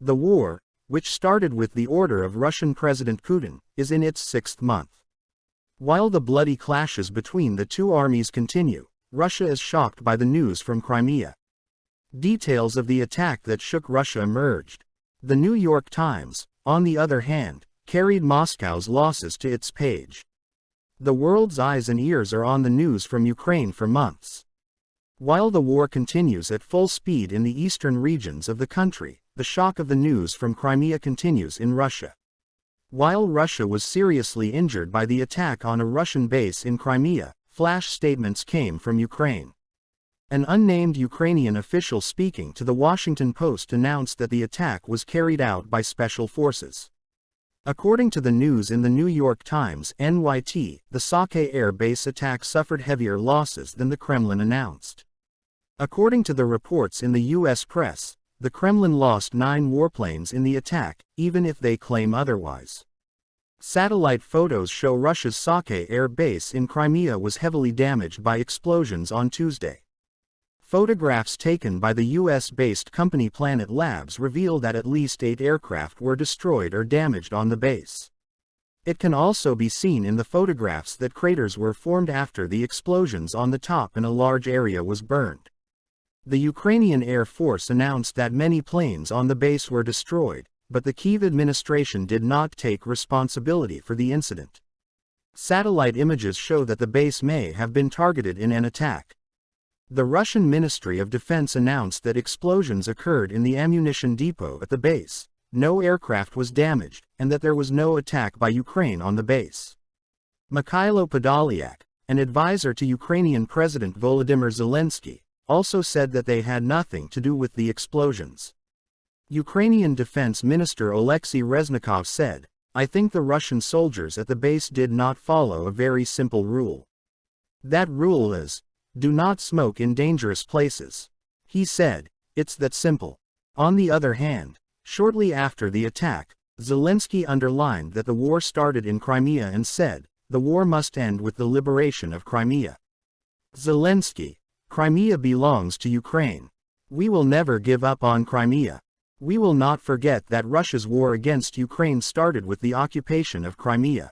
The war, which started with the order of Russian President Putin, is in its sixth month. While the bloody clashes between the two armies continue, Russia is shocked by the news from Crimea. Details of the attack that shook Russia emerged. The New York Times, on the other hand, carried Moscow's losses to its page. The world's eyes and ears are on the news from Ukraine for months. While the war continues at full speed in the eastern regions of the country, the shock of the news from Crimea continues in Russia. While Russia was seriously injured by the attack on a Russian base in Crimea, flash statements came from Ukraine. An unnamed Ukrainian official speaking to the Washington Post announced that the attack was carried out by special forces. According to the news in the New York Times (NYT), the Sake air base attack suffered heavier losses than the Kremlin announced. According to the reports in the U.S. press, the Kremlin lost 9 warplanes in the attack, even if they claim otherwise. Satellite photos show Russia's Sake air base in Crimea was heavily damaged by explosions on Tuesday. Photographs taken by the U.S.-based company Planet Labs reveal that at least 8 aircraft were destroyed or damaged on the base. It can also be seen in the photographs that craters were formed after the explosions on the top and a large area was burned. The Ukrainian Air Force announced that many planes on the base were destroyed, but the Kyiv administration did not take responsibility for the incident. Satellite images show that the base may have been targeted in an attack. The Russian Ministry of Defense announced that explosions occurred in the ammunition depot at the base, no aircraft was damaged, and that there was no attack by Ukraine on the base. Mikhailo Podolyak, an advisor to Ukrainian President Volodymyr Zelensky, also said that they had nothing to do with the explosions. Ukrainian Defense Minister Oleksiy Reznikov said, "I think the Russian soldiers at the base did not follow a very simple rule. That rule is, do not smoke in dangerous places." He said, "It's that simple." On the other hand, shortly after the attack, Zelensky underlined that the war started in Crimea and said, "The war must end with the liberation of Crimea." Zelensky: "Crimea belongs to Ukraine. We will never give up on Crimea. We will not forget that Russia's war against Ukraine started with the occupation of Crimea."